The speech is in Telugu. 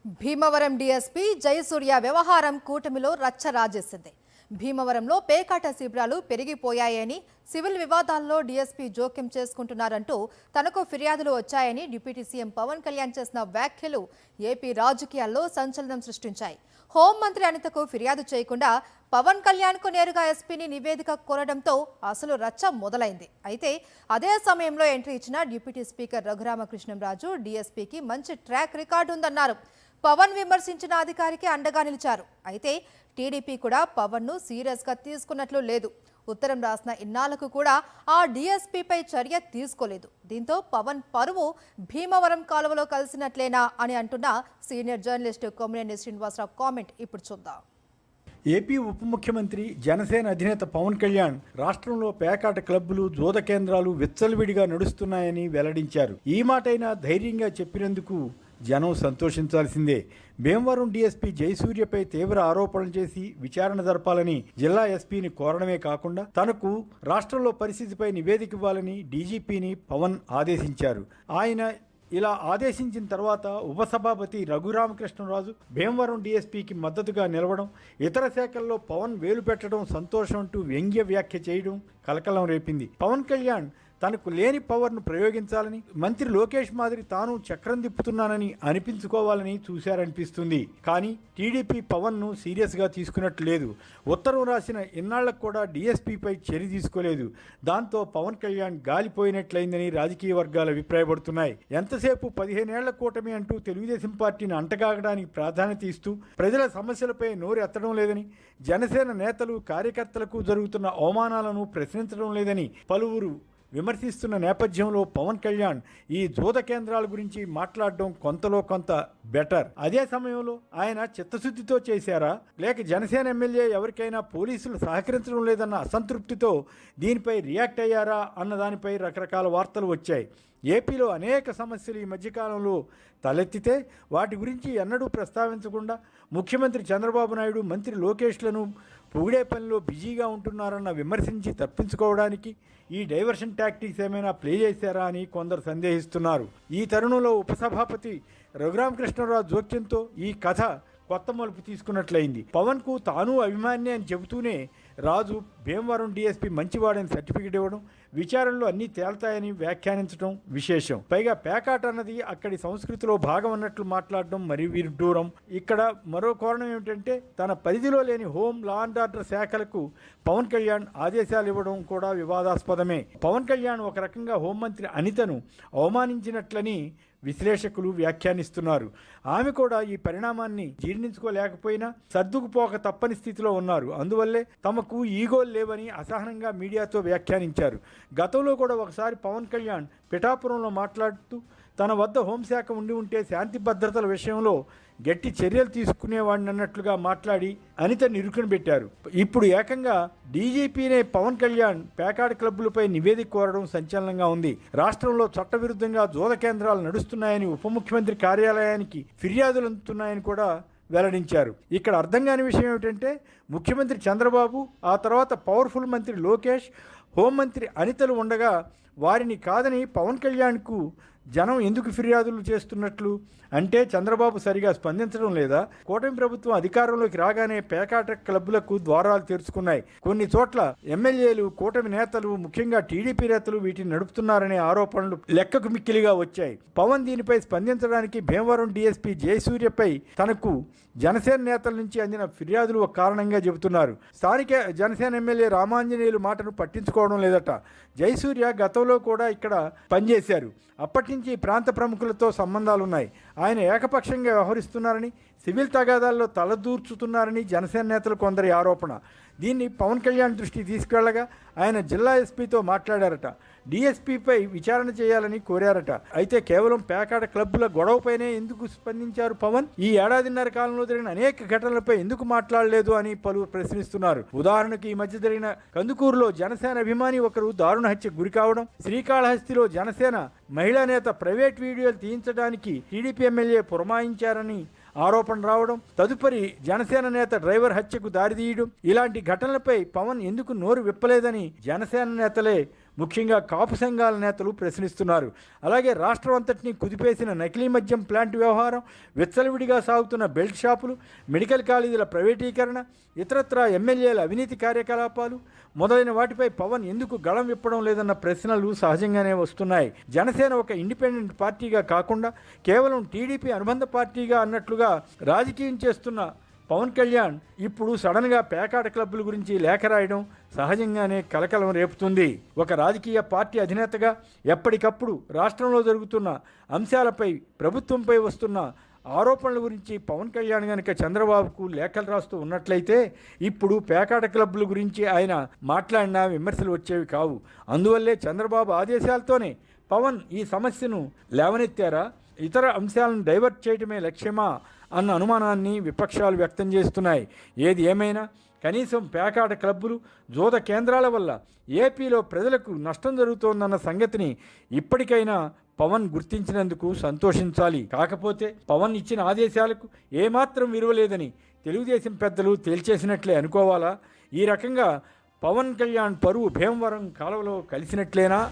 భీమవరం డీఎస్పీ జయసూర్య వ్యవహారం కూటమిలో రచ్చ రాజేసింది. భీమవరంలో పేకాట శిబిరాలు పెరిగిపోయాయని, సివిల్ వివాదాల్లో డీఎస్పీ జోక్యం చేసుకుంటున్నారంటూ తనకు ఫిర్యాదులు వచ్చాయని డిప్యూటీ సీఎం పవన్ కళ్యాణ్ చేసిన వ్యాఖ్యలు ఏపీ రాజకీయాల్లో సంచలనం సృష్టించాయి. హోంమంత్రి అనితకు ఫిర్యాదు చేయకుండా పవన్ కళ్యాణ్కు నేరుగా ఎస్పీని నివేదిక కోరడంతో అసలు రచ్చ మొదలైంది. అయితే అదే సమయంలో ఎంట్రీ ఇచ్చిన డిప్యూటీ స్పీకర్ రఘురామకృష్ణంరాజు డీఎస్పీకి మంచి ట్రాక్ రికార్డు ఉందన్నారు. పవన్ విమర్శించిన అధికారికి అండగా నిలిచారు. అయితే టీడీపీ కూడా పవన్ను సీరియస్గా తీసుకున్నట్లు లేదు. ఉత్తరం రాసిన ఇన్నాళ్లకు కూడా ఆ డీఎస్పీపై చర్య తీసుకోలేదు. దీంతో పవన్ పరువు భీమవరం కాలువలో కలిసినట్లేనా అని అంటున్న senior journalist Kommineni Srinivasarao comment ఇప్పుడు చూద్దాం. ఏపీ ఉప ముఖ్యమంత్రి జనసేన అధినేత పవన్ కళ్యాణ్ రాష్ట్రంలో పేకాట క్లబ్బులు, జూద కేంద్రాలు విచ్చలవిడిగా నడుస్తున్నాయని వెల్లడించారు. ఈ మాటైనా ధైర్యంగా చెప్పినందుకు జనం సంతోషించాల్సిందే. భీమవరం డీఎస్పీ జయసూర్యపై తీవ్ర ఆరోపణలు చేసి విచారణ జరపాలని జిల్లా ఎస్పీని కోరడమే కాకుండా తనకు రాష్ట్రంలో పరిస్థితిపై నివేదిక ఇవ్వాలని డీజీపీని పవన్ ఆదేశించారు. ఆయన ఇలా ఆదేశించిన తర్వాత ఉపసభాపతి రఘురామకృష్ణరాజు భీమవరం డీఎస్పీకి మద్దతుగా నిలవడం, ఇతర శాఖల్లో పవన్ వేలు పెట్టడం సంతోషం అంటూ వ్యంగ్య వ్యాఖ్య చేయడం కలకలం రేపింది. పవన్ కళ్యాణ్ తనకు లేని పవర్ను ప్రయోగించాలని, మంత్రి లోకేష్ మాదిరి తాను చక్రం తిప్పుతున్నానని అనిపించుకోవాలని చూశారనిపిస్తుంది. కానీ టీడీపీ పవన్ను సీరియస్గా తీసుకున్నట్లు లేదు. ఉత్తరం రాసిన ఇన్నాళ్లకు కూడా డీఎస్పీపై చర్య తీసుకోలేదు. దాంతో పవన్ కళ్యాణ్ గాలిపోయినట్లయిందని రాజకీయ వర్గాలు అభిప్రాయపడుతున్నాయి. ఎంతసేపు 15 ఏళ్ల కూటమి అంటూ తెలుగుదేశం పార్టీని అంటగాగడానికి ప్రాధాన్యత ఇస్తూ ప్రజల సమస్యలపై నోరు ఎత్తడం లేదని, జనసేన నేతలు కార్యకర్తలకు జరుగుతున్న అవమానాలను ప్రశ్నించడం లేదని పలువురు విమర్శిస్తున్న నేపథ్యంలో పవన్ కళ్యాణ్ ఈ జూద కేంద్రాల గురించి మాట్లాడడం కొంతలో కొంత బెటర్. అదే సమయంలో ఆయన చిత్తశుద్ధితో చేశారా, లేక జనసేన ఎమ్మెల్యే ఎవరికైనా పోలీసులు సహకరించడం లేదన్న అసంతృప్తితో దీనిపై రియాక్ట్ అయ్యారా అన్న దానిపై రకరకాల వార్తలు వచ్చాయి. ఏపీలో అనేక సమస్యలు ఈ మధ్యకాలంలో తలెత్తితే వాటి గురించి ఎన్నడూ ప్రస్తావించకుండా ముఖ్యమంత్రి చంద్రబాబు నాయుడు, మంత్రి లోకేష్లను పొగిడే పనిలో బిజీగా ఉంటున్నారన్న విమర్శించి తప్పించుకోవడానికి ఈ డైవర్షన్ టాక్టిక్స్ ఏమైనా ప్లే చేశారా అని కొందరు సందేహిస్తున్నారు. ఈ తరుణంలో ఉపసభాపతి రఘురామకృష్ణరావు జోక్యంతో ఈ కథ కొత్త మలుపు తీసుకున్నట్లయింది. పవన్కు తాను అభిమాని అని చెబుతూనే రాజు భీమవరం డీఎస్పీ మంచివాడని సర్టిఫికెట్ ఇవ్వడం, విచారణలో అన్నీ తేల్తాయని వ్యాఖ్యానించడం విశేషం. పైగా పేకాట అన్నది అక్కడి సంస్కృతిలో భాగం అన్నట్లు మాట్లాడడం మరి విడ్డూరం. ఇక్కడ మరో కారణం ఏమిటంటే తన పరిధిలో లేని హోం, లా అండ్ ఆర్డర్ శాఖలకు పవన్ కళ్యాణ్ ఆదేశాలు ఇవ్వడం కూడా వివాదాస్పదమే. పవన్ కళ్యాణ్ ఒక రకంగా హోంమంత్రి అనితను అవమానించినట్లని విశ్లేషకులు వ్యాఖ్యానిస్తున్నారు. ఆమె కూడా ఈ పరిణామాన్ని జీర్ణించుకోలేకపోయినా సర్దుకుపోక తప్పని స్థితిలో ఉన్నారు. అందువల్లే తమకు ఈగోలు లేవని అసహనంగా మీడియాతో వ్యాఖ్యానించారు. గతంలో కూడా ఒకసారి పవన్ కళ్యాణ్ పిఠాపురంలో మాట్లాడుతూ తన వద్ద హోంశాఖ ఉండి ఉంటే శాంతి భద్రతల విషయంలో గట్టి చర్యలు తీసుకునేవాడిని అన్నట్లుగా మాట్లాడి అనిత నిరుకుని పెట్టారు. ఇప్పుడు ఏకంగా డీజీపీనే పవన్ కళ్యాణ్ పేకాట క్లబ్బులపై నివేదిక కోరడం సంచలనంగా ఉంది. రాష్ట్రంలో చట్టవిరుద్ధంగా జూద కేంద్రాలు నడుస్తున్నాయని ఉప ముఖ్యమంత్రి కార్యాలయానికి ఫిర్యాదులు అందుతున్నాయని కూడా వెల్లడించారు. ఇక్కడ అర్థం కాని విషయం ఏమిటంటే ముఖ్యమంత్రి చంద్రబాబు, ఆ తర్వాత పవర్ఫుల్ మంత్రి లోకేష్, హోంమంత్రి అనితలు ఉండగా వారిని కాదని పవన్ కళ్యాణ్కు జనం ఎందుకు ఫిర్యాదులు చేస్తున్నట్లు? అంటే చంద్రబాబు సరిగా స్పందించడం లేదా? కూటమి ప్రభుత్వం అధికారంలోకి రాగానే పేకాట క్లబ్బులకు ద్వారాలు తెరుచుకున్నాయి. కొన్ని చోట్ల ఎమ్మెల్యేలు, కూటమి నేతలు, ముఖ్యంగా టీడీపీ నేతలు వీటిని నడుపుతున్నారనే ఆరోపణలు లెక్కకు మిక్కిలిగా వచ్చాయి. పవన్ దీనిపై స్పందించడానికి భీమవరం డీఎస్పీ జయసూర్యపై తనకు జనసేన నేతల నుంచి అందిన ఫిర్యాదులు ఒక కారణంగా చెబుతున్నారు. స్థానిక జనసేన ఎమ్మెల్యే రామాంజనేయులు మాటను పట్టించుకోవడం లేదట. జయసూర్య గతంలో కూడా ఇక్కడ పనిచేశారు. అప్పటి నుంచి ప్రాంత ప్రముఖులతో సంబంధాలున్నాయి. ఆయన ఏకపక్షంగా వ్యవహరిస్తున్నారని, సివిల్ తగాదాల్లో తలదూర్చుతున్నారని జనసేన నేతలు కొందరి ఆరోపణ. దీన్ని పవన్ కళ్యాణ్ దృష్టికి తీసుకెళ్లగా ఆయన జిల్లా ఎస్పీతో మాట్లాడారట. డీఎస్పీపై విచారణ చేయాలని కోరారట. అయితే కేవలం పేకాట క్లబ్బుల గొడవపైనే ఎందుకు స్పందించారు పవన్? ఈ ఏడాదిన్నర కాలంలో జరిగిన అనేక ఘటనలపై ఎందుకు మాట్లాడలేదు అని పలువురు ప్రశ్నిస్తున్నారు. ఉదాహరణకు ఈ మధ్య జరిగిన కందుకూరులో జనసేన అభిమాని ఒకరు దారుణ హత్యకు గురి కావడం, శ్రీకాళహస్తిలో జనసేన మహిళా నేత ప్రైవేట్ వీడియోలు తీయించడానికి టీడీపీ ఎమ్మెల్యే పురమాయించారని ఆరోపణ రావడం, తదుపరి జనసేన నేత డ్రైవర్ హత్యకు దారితీయడం, ఇలాంటి ఘటనలపై పవన్ ఎందుకు నోరు విప్పలేదని జనసేన నేతలే ముఖ్యంగా కాపు సంఘాల నేతలు ప్రశ్నిస్తున్నారు. అలాగే రాష్ట్రం అంతటినీ కుదిపేసిన నకిలీ మద్యం ప్లాంట్ వ్యవహారం, విచ్చలవిడిగా సాగుతున్న బెల్ట్ షాపులు, మెడికల్ కాలేజీల ప్రైవేటీకరణ, ఇతరత్రా ఎమ్మెల్యేల అవినీతి కార్యకలాపాలు మొదలైన వాటిపై పవన్ ఎందుకు గళం విప్పడం లేదన్న ప్రశ్నలు సహజంగానే వస్తున్నాయి. జనసేన ఒక ఇండిపెండెంట్ పార్టీగా కాకుండా కేవలం టీడీపీ అనుబంధ పార్టీగా అన్నట్లుగా రాజకీయం చేస్తున్న పవన్ కళ్యాణ్ ఇప్పుడు సడన్గా పేకాట క్లబ్బుల గురించి లేఖ రాయడం సహజంగానే కలకలం రేపుతుంది. ఒక రాజకీయ పార్టీ అధినేతగా ఎప్పటికప్పుడు రాష్ట్రంలో జరుగుతున్న అంశాలపై, ప్రభుత్వంపై వస్తున్న ఆరోపణల గురించి పవన్ కళ్యాణ్ కనుక చంద్రబాబుకు లేఖలు రాస్తూ ఉన్నట్లయితే ఇప్పుడు పేకాట క్లబ్బుల గురించి ఆయన మాట్లాడినా విమర్శలు వచ్చేవి కావు. అందువల్లే చంద్రబాబు ఆదేశాలతోనే పవన్ ఈ సమస్యను లేవనెత్తారా, ఇతర అంశాలను డైవర్ట్ చేయడమే లక్ష్యమా అన్న అనుమానాన్ని విపక్షాలు వ్యక్తం చేస్తున్నాయి. ఏది ఏమైనా కనీసం పేకాట క్లబ్బులు, జోద కేంద్రాల వల్ల ఏపీలో ప్రజలకు నష్టం జరుగుతోందన్న సంగతిని ఇప్పటికైనా పవన్ గుర్తించినందుకు సంతోషించాలి. కాకపోతే పవన్ ఇచ్చిన ఆదేశాలకు ఏమాత్రం విలువలేదని తెలుగుదేశం పెద్దలు తేల్చేసినట్లే అనుకోవాలా? ఈ రకంగా పవన్ కళ్యాణ్ పరువు భీమవరం కాలువలో కలిసినట్లేనా?